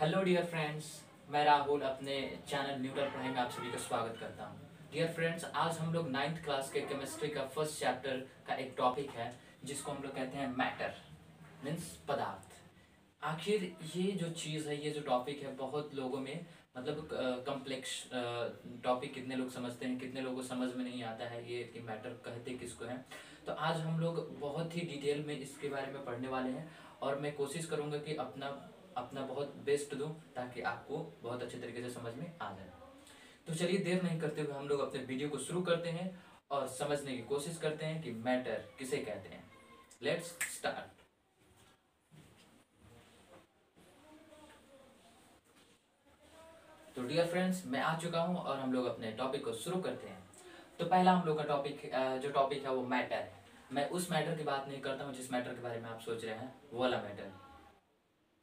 Hello dear friends, मैं राहुल अपने channel Newton पढ़ाई में आप सभी का स्वागत करता हूँ। डियर फ्रेंड्स, आज हम लोग 9th क्लास के केमिस्ट्री का फर्स्ट चैप्टर का एक टॉपिक है जिसको हम लोग कहते हैं मैटर, मीन्स पदार्थ। आखिर ये जो चीज़ है, ये जो टॉपिक है, बहुत लोगों में मतलब कम्प्लेक्स टॉपिक कितने लोग समझते हैं, कितने लोगों को समझ में नहीं आता है ये कि मैटर कहते किसको है। तो आज हम लोग बहुत ही डिटेल में इसके बारे में पढ़ने वाले हैं और मैं कोशिश करूँगा कि अपना अपना बहुत बेस्ट दूं ताकि आपको बहुत अच्छे तरीके से समझ में आ जाए। तो चलिए देर नहीं करते हुए हम लोग अपने वीडियो को शुरू करते हैं और समझने की कोशिश करते हैं कि मैटर किसे कहते हैं। Let's start. तो डियर फ्रेंड्स, मैं आ चुका हूं और हम लोग अपने टॉपिक को शुरू करते हैं। तो पहला हम लोग का टॉपिक जो टॉपिक है वो मैटर है। मैं उस मैटर की बात नहीं करता हूँ जिस मैटर के बारे में आप सोच रहे हैं, वो वाला मैटर,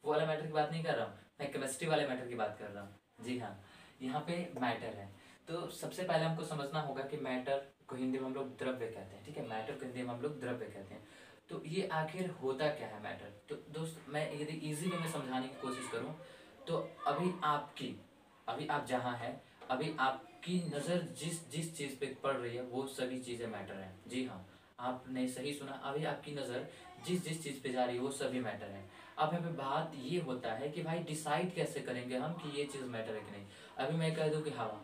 वो वाला मैटर की बात नहीं कर रहा हूँ। मैं केमिस्ट्री वाले मैटर की बात कर रहा हूँ। जी हाँ, यहाँ पे मैटर है। तो सबसे पहले हमको समझना होगा कि मैटर को हिंदी में हम लोग द्रव्य कहते हैं। ठीक है, मैटर को हिंदी में हम लोग द्रव्य कहते हैं। तो ये आखिर होता क्या है मैटर? तो दोस्त, मैं यदि इजी वे में समझाने की कोशिश करूँ तो अभी आप जहाँ हैं, अभी आपकी नज़र जिस जिस चीज़ पे पड़ रही है वो सभी चीज़ें मैटर हैं। जी हाँ, आपने सही सुना, अभी आपकी नज़र जिस जिस चीज़ पे जा रही है वो सभी मैटर है। अब यहाँ पे बात ये होता है कि भाई डिसाइड कैसे करेंगे हम कि ये चीज़ मैटर है कि नहीं। अभी मैं कह दूं कि हवा,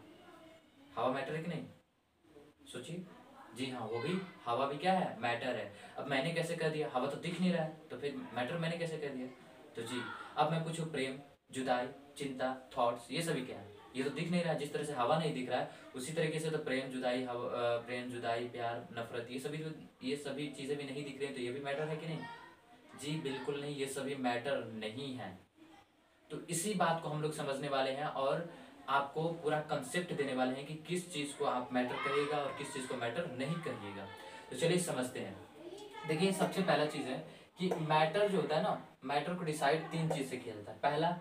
हवा मैटर है कि नहीं, सोचिए। जी हाँ, वो भी, हवा भी क्या है, मैटर है। अब मैंने कैसे कह दिया, हवा तो दिख नहीं रहा है तो फिर मैटर मैंने कैसे कह दिया। तो जी, अब मैं पूछूं प्रेम, जुदाई, चिंता, थॉट्स, ये सभी क्या है? ये तो दिख नहीं रहा है। जिस तरह से हवा नहीं दिख रहा है उसी तरीके से तो प्रेम, जुदाई, प्रेम, जुदाई, प्यार, नफरत, ये सभी चीज़ें भी नहीं दिख रही है, तो ये भी मैटर है कि नहीं? जी बिल्कुल नहीं, ये सभी मैटर नहीं है। तो इसी बात को हम लोग समझने वाले हैं और आपको पूरा कंसेप्ट देने वाले हैं कि किस चीज़ को आप मैटर कहिएगा और किस चीज़ को मैटर नहीं कहिएगा। तो चलिए समझते हैं। देखिए, सबसे पहला चीज़ है कि मैटर जो होता है ना, मैटर को डिसाइड तीन चीज़ से किया जाता है। पहला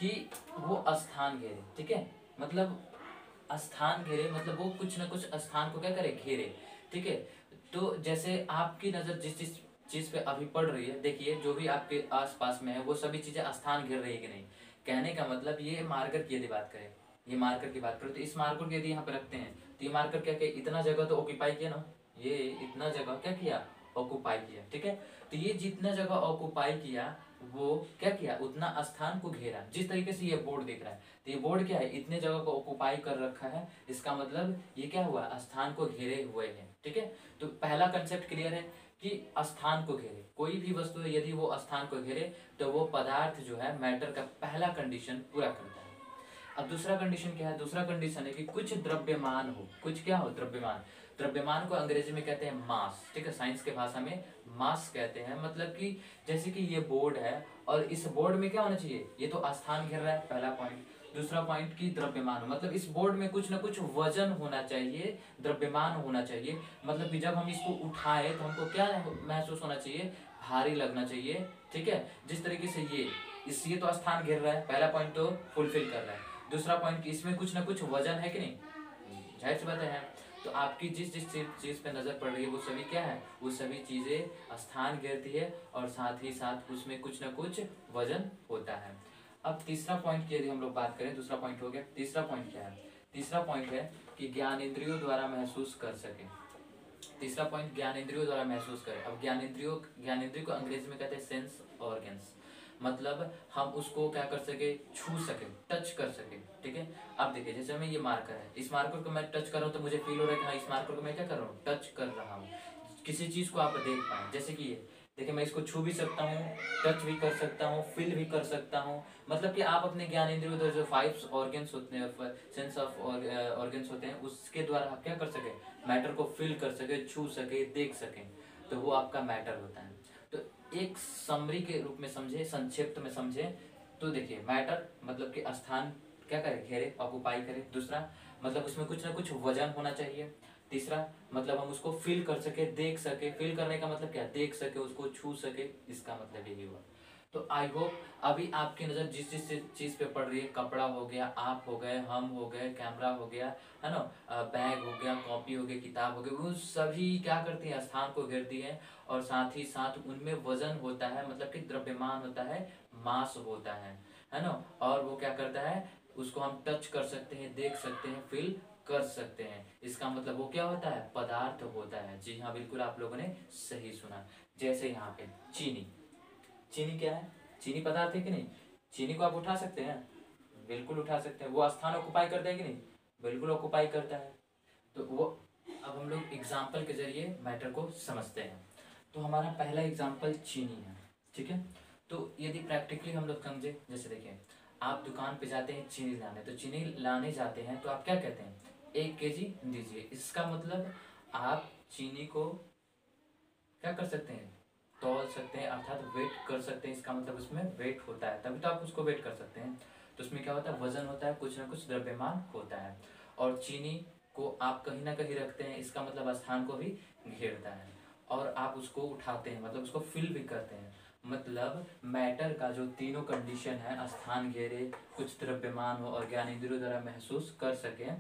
कि वो स्थान घेरे, ठीक है, मतलब स्थान घेरे, मतलब वो कुछ ना कुछ स्थान को क्या करे, घेरे। ठीक है, तो जैसे आपकी नज़र जिस जिस चीज़ पे अभी पड़ रही है, देखिए जो भी आपके आसपास में है वो सभी चीज़ें स्थान घेर रही है कि नहीं। कहने का मतलब, ये मार्कर की यदि बात करें, ये मार्कर की बात करें तो इस मार्कर को यदि यहाँ पे रखते हैं तो ये मार्कर क्या किया, इतना जगह तो ऑक्यूपाई किया ना, ये इतना जगह क्या किया, ऑक्यूपाई किया। ठीक है, तो ये जितना जगह ऑक्यूपाई किया वो क्या किया, उतना स्थान को घेरा। जिस तरीके से ये बोर्ड दिख रहा है, तो ये बोर्ड क्या है, इतने जगह को ऑक्यूपाई कर रखा है, इसका मतलब ये क्या हुआ, स्थान को घेरे हुए है। ठीक है, तो पहला कंसेप्ट क्लियर है कि स्थान को घेरे, कोई भी वस्तु है यदि वो स्थान को घेरे तो वो पदार्थ जो है मैटर का पहला कंडीशन पूरा करता है। अब दूसरा कंडीशन क्या है, दूसरा कंडीशन है कि कुछ द्रव्यमान हो, कुछ क्या हो, द्रव्यमान। द्रव्यमान को अंग्रेजी में कहते हैं मास। ठीक है, साइंस के भाषा में मास कहते हैं। मतलब कि जैसे कि ये बोर्ड है और इस बोर्ड में क्या होना चाहिए, ये तो स्थान घेर रहा है, पहला पॉइंट। दूसरा पॉइंट की द्रव्यमान, मतलब इस बोर्ड में कुछ ना कुछ वजन होना चाहिए, द्रव्यमान होना चाहिए। मतलब कि जब हम इसको उठाए तो हमको क्या महसूस होना चाहिए, भारी लगना चाहिए। ठीक है, जिस तरीके से ये तो स्थान घेर रहा है, पहला पॉइंट तो फुलफिल कर रहा है। दूसरा पॉइंट कि इसमें कुछ ना कुछ वजन है कि नहीं, जाहिर सी बात है। तो आपकी जिस जिस चीज़ पे नज़र पड़ रही है वो सभी क्या है, वो सभी चीज़ें स्थान घेरती है और साथ ही साथ उसमें कुछ ना कुछ वजन होता है। अब तीसरा पॉइंट की यदि हम लोग बात करें, दूसरा पॉइंट हो गया, तीसरा पॉइंट क्या है, तीसरा पॉइंट है कि ज्ञानेंद्रियों द्वारा महसूस कर सके। तीसरा पॉइंट, ज्ञानेंद्रियों द्वारा महसूस करें। अब ज्ञानेंद्रिय को अंग्रेजी में कहते हैं सेंस ऑर्गन्स। मतलब हम उसको क्या कर सके, छू सके, टच कर सके। ठीक है, अब देखिए जैसे मैं ये मार्कर है, इस मार्कर को मैं टच कर रहा हूँ तो मुझे फील हो रहा है कि हाँ, इस मार्कर को मैं क्या कर रहा हूँ, टच कर रहा हूँ। किसी चीज़ को आप देख पाए, जैसे कि ये देखिए, मैं इसको छू भी सकता हूँ, टच भी कर सकता हूँ, फील भी कर सकता हूँ। मतलब कि आप अपने ज्ञानेंद्रियों जो 5 ऑर्गन्स होते हैं, सेंस ऑफ ऑर्गन्स होते हैं, उसके द्वारा आप क्या कर सके, मैटर को फील कर सके, छू सके, देख सके, तो वो आपका मैटर होता है। तो एक समरी के रूप में समझे, संक्षिप्त में समझे तो देखिए, मैटर मतलब कि स्थान क्या करे, घेरे, ऑक्यूपाई करे। दूसरा मतलब उसमें कुछ ना कुछ वजन होना चाहिए। तीसरा मतलब हम उसको फील कर सके, देख सके। फील करने का मतलब क्या, देख सके, उसको छू सके, इसका मतलब यही हुआ। तो आई होप अभी आपकी नज़र जिस जिस चीज़ पे पड़ रही है, कपड़ा हो गया, आप हो गए, हम हो गए, कैमरा हो गया, है ना, बैग हो गया, कॉपी हो गई, किताब हो गई, वो सभी क्या करती हैं, स्थान को घेरती हैं और साथ ही साथ उनमें वजन होता है, मतलब कि द्रव्यमान होता है, मास होता है ना। और वो क्या करता है, उसको हम टच कर सकते हैं, देख सकते हैं, फील कर सकते हैं। इसका मतलब वो क्या होता है, पदार्थ होता है। जी हाँ, बिल्कुल आप लोगों ने सही सुना। जैसे यहाँ पे चीनी, चीनी क्या है, चीनी पदार्थ है कि नहीं। चीनी को आप उठा सकते हैं, बिल्कुल उठा सकते हैं। वो स्थान ऑक्युपाई करता है कि नहीं, बिल्कुल ऑक्युपाई करता है। तो वो, अब हम लोग एग्जाम्पल के जरिए मैटर को समझते हैं। तो हमारा पहला एग्जाम्पल चीनी है, ठीक है। तो यदि प्रैक्टिकली हम लोग समझे, जैसे देखिए आप दुकान पे जाते हैं चीनी लाने, तो चीनी लाने जाते हैं तो आप क्या कहते हैं, 1 kg दीजिए। इसका मतलब आप चीनी को क्या कर सकते हैं, तौल सकते हैं, अर्थात वेट कर सकते हैं। इसका मतलब उसमें वेट होता है, तभी तो आप उसको वेट कर सकते हैं। तो उसमें क्या होता है, वजन होता है, कुछ ना कुछ द्रव्यमान होता है। और चीनी को आप कहीं ना कहीं रखते हैं, इसका मतलब स्थान को भी घेरता है। और आप उसको उठाते हैं, मतलब उसको फिल भी करते हैं। मतलब मैटर का जो तीनों कंडीशन है, स्थान घेरे, कुछ द्रव्यमान हो और ज्ञानेंद्रियों द्वारा महसूस कर सके,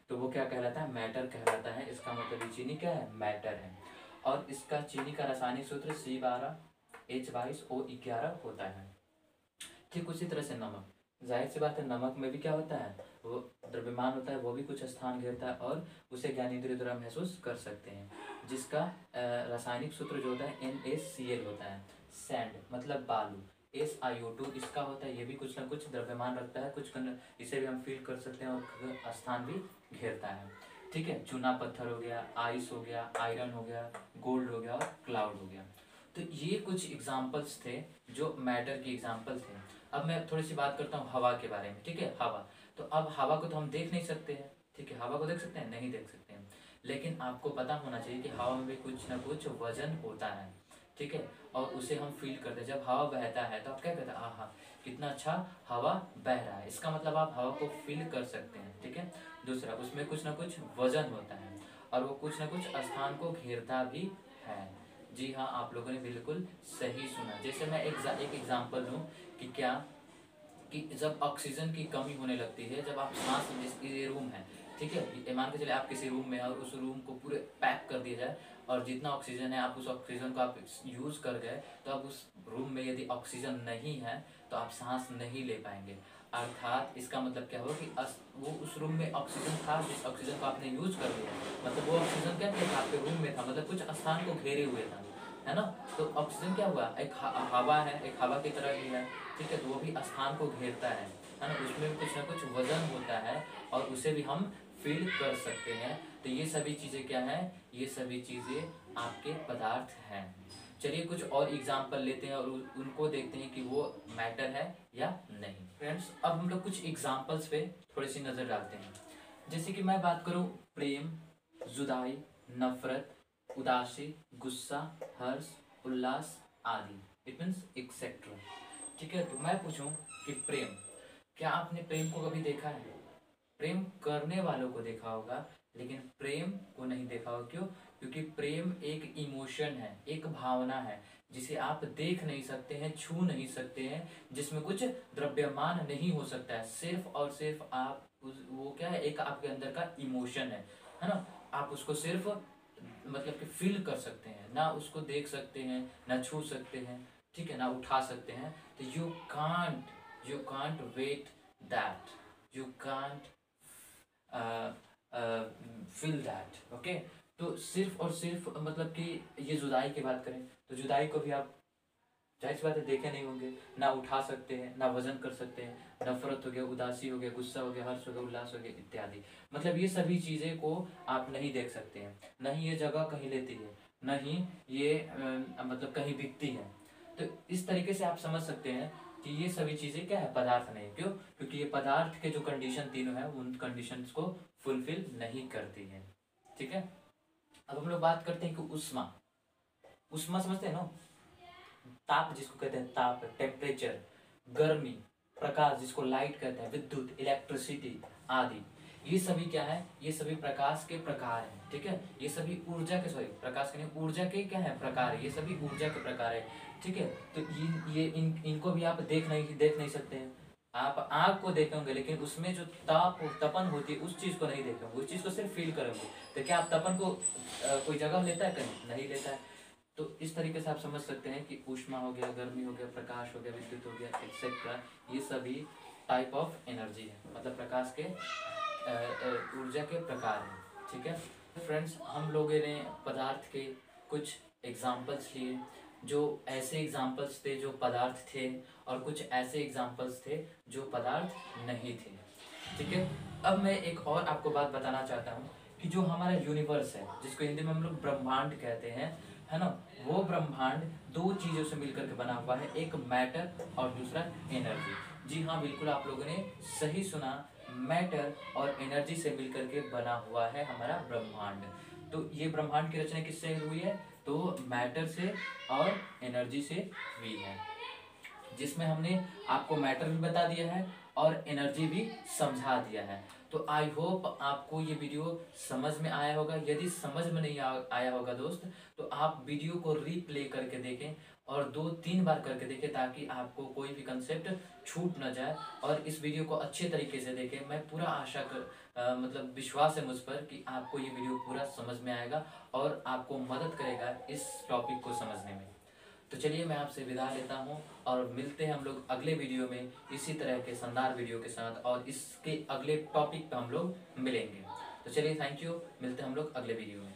तो वो क्या कहलाता है, मैटर कहलाता है। इसका मतलब ये चीनी क्या है, मैटर है। और इसका चीनी का रासायनिक सूत्र C12H22O11 होता है। ठीक उसी तरह से नमक, जाहिर सी बात है नमक में भी क्या होता है, वो द्रव्यमान होता है, वो भी कुछ स्थान घेरता है और उसे ज्ञानेंद्रियों द्वारा महसूस कर सकते हैं। जिसका रासायनिक सूत्र जो होता है NaCl होता है। सैंड मतलब बालू, SiO2 इसका होता है, ये भी कुछ ना कुछ द्रव्यमान रखता है, इसे भी हम फील कर सकते हैं और स्थान भी घेरता है। ठीक है, चूना पत्थर हो गया, आइस हो गया, आयरन हो गया, गोल्ड हो गया और क्लाउड हो गया। तो ये कुछ एग्जाम्पल्स थे जो मैटर की एग्जाम्पल थे। अब मैं थोड़ी सी बात करता हूँ हवा के बारे में, ठीक है। हवा, तो अब हवा को तो हम देख नहीं सकते हैं, ठीक है। हवा को देख सकते हैं, नहीं देख सकते हैं। लेकिन आपको पता होना चाहिए कि हवा में भी कुछ ना कुछ वजन होता है, ठीक है। और उसे हम फील करते हैं। जब हवा बहता है तो आप क्या कहते हैं, आहा कितना अच्छा हवा बह रहा है। इसका मतलब आप हवा को फील कर सकते हैं, ठीक है। दूसरा, उसमें कुछ ना कुछ वजन होता है और वो कुछ ना कुछ स्थान को घेरता भी है। जी हाँ, आप लोगों ने बिल्कुल सही सुना। जैसे मैं एक एग्जांपल दूं कि क्या, कि जब ऑक्सीजन की कमी होने लगती है, जब आप सांस, जिस ये रूम है, ठीक है, ये मान के चले आप किसी रूम में हैं और उस रूम को पूरे पैक कर दिया जाए और जितना ऑक्सीजन है आप उस ऑक्सीजन को आप यूज़ कर गए, तो अब उस रूम में यदि ऑक्सीजन नहीं है तो आप सांस नहीं ले पाएंगे। अर्थात इसका मतलब क्या होगा कि वो उस रूम में ऑक्सीजन था, जिस ऑक्सीजन को आपने यूज कर लिया, मतलब वो ऑक्सीजन क्या था, आपके रूम में था, मतलब कुछ स्थान को घेरे हुए था, है ना। तो ऑक्सीजन क्या हुआ, एक हवा है, एक हवा की तरह ही है, ठीक है। तो वो भी स्थान को घेरता है ना। उसमें भी कुछ ना कुछ वजन होता है और उसे भी हम फील कर सकते हैं। तो ये सभी चीज़ें क्या हैं, ये सभी चीज़ें आपके पदार्थ हैं। चलिए कुछ और एग्जाम्पल लेते हैं और उनको देखते हैं कि वो मैटर है या नहीं। फ्रेंड्स, अब हम लोग कुछ एग्जाम्पल्स पे थोड़ी सी नज़र डालते हैं। जैसे कि मैं बात करूँ, प्रेम, जुदाई, नफरत, उदासी, गुस्सा, हर्ष, उल्लास आदि, इट मीन्स एक्सेट्रा। ठीक है, तो मैं पूछूं कि प्रेम, क्या आपने प्रेम को कभी देखा है? प्रेम करने वालों को देखा होगा, लेकिन प्रेम को नहीं देखा होगा। क्यों? क्योंकि प्रेम एक इमोशन है, एक भावना है जिसे आप देख नहीं सकते हैं, छू नहीं सकते हैं, जिसमें कुछ द्रव्यमान नहीं हो सकता है। सिर्फ और सिर्फ आप वो क्या है, एक आपके अंदर का इमोशन है ना। आप उसको सिर्फ मतलब कि फील कर सकते हैं, ना उसको देख सकते हैं, ना छू सकते हैं, ठीक है, ना उठा सकते हैं। तो you can't weight that, you can't feel that, okay. तो सिर्फ और सिर्फ मतलब कि ये जुदाई की बात करें तो जुदाई को भी आप जाहिर सी बात है देखे नहीं होंगे, ना उठा सकते हैं, ना वजन कर सकते हैं। नफरत हो गया, उदासी हो गया, गुस्सा हो गया, हर्ष हो गया, उल्लास हो गया इत्यादि, मतलब ये सभी चीज़ें को आप नहीं देख सकते हैं, नहीं ये जगह कहीं लेती है, नहीं ये मतलब कहीं बिकती है। तो इस तरीके से आप समझ सकते हैं कि ये सभी चीज़ें क्या है, पदार्थ नहीं। क्यों? क्योंकि ये पदार्थ के जो कंडीशन तीनों है उन कंडीशंस को फुलफिल नहीं करती है, ठीक है। अब हम लोग बात करते हैं कि उष्मा, उष्मा समझते हैं ना, ताप जिसको कहते हैं, ताप, टेम्परेचर, गर्मी, प्रकाश जिसको लाइट कहते हैं, विद्युत, इलेक्ट्रिसिटी आदि, ये सभी क्या है, ये सभी प्रकाश के प्रकार हैं, ठीक है। ये सभी ऊर्जा के, सॉरी प्रकाश के नहीं, ऊर्जा के क्या है, प्रकार है। ये सभी ऊर्जा के प्रकार है, ठीक है। तो इनको भी आप देख नहीं सकते हैं। आप आग को देखेंगे लेकिन उसमें जो तपन होती है उस चीज को नहीं देखेंगे, उस चीज को सिर्फ फील करेंगे। तो क्या आप तपन को कोई जगह लेता है? कहीं नहीं लेता है। तो इस तरीके से आप समझ सकते हैं कि ऊष्मा हो गया, गर्मी हो गया, प्रकाश हो गया, विद्युत हो गया, एक्सेट्रा, ये सभी टाइप ऑफ एनर्जी है, मतलब प्रकाश के ऊर्जा के प्रकार हैं। ठीक है फ्रेंड्स, हम लोगों ने पदार्थ के कुछ एग्जाम्पल्स लिए, जो ऐसे एग्जाम्पल्स थे जो पदार्थ थे, और कुछ ऐसे एग्जाम्पल्स थे जो पदार्थ नहीं थे। ठीक है, अब मैं एक और आपको बात बताना चाहता हूँ कि जो हमारा यूनिवर्स है, जिसको हिंदी में हम लोग ब्रह्मांड कहते हैं, है ना, वो ब्रह्मांड दो चीज़ों से मिलकर के बना हुआ है, एक मैटर और दूसरा एनर्जी। जी हाँ, बिल्कुल आप लोगों ने सही सुना, मैटर और एनर्जी से मिलकर के बना हुआ है हमारा ब्रह्मांड। तो ये ब्रह्मांड की रचना किससे हुई है? तो मैटर से और एनर्जी से हुई है, जिसमें हमने आपको मैटर भी बता दिया है और एनर्जी भी समझा दिया है। तो आई होप आपको ये वीडियो समझ में आया होगा। यदि समझ में नहीं आया होगा दोस्त, तो आप वीडियो को रीप्ले करके देखें और 2-3 बार करके देखें, ताकि आपको कोई भी कंसेप्ट छूट ना जाए, और इस वीडियो को अच्छे तरीके से देखें। मैं पूरा मतलब विश्वास है मुझ पर कि आपको ये वीडियो पूरा समझ में आएगा और आपको मदद करेगा इस टॉपिक को समझने में। तो चलिए मैं आपसे विदा लेता हूँ, और मिलते हैं हम लोग अगले वीडियो में इसी तरह के शानदार वीडियो के साथ, और इसके अगले टॉपिक पे हम लोग मिलेंगे। तो चलिए, थैंक यू, मिलते हैं हम लोग अगले वीडियो में।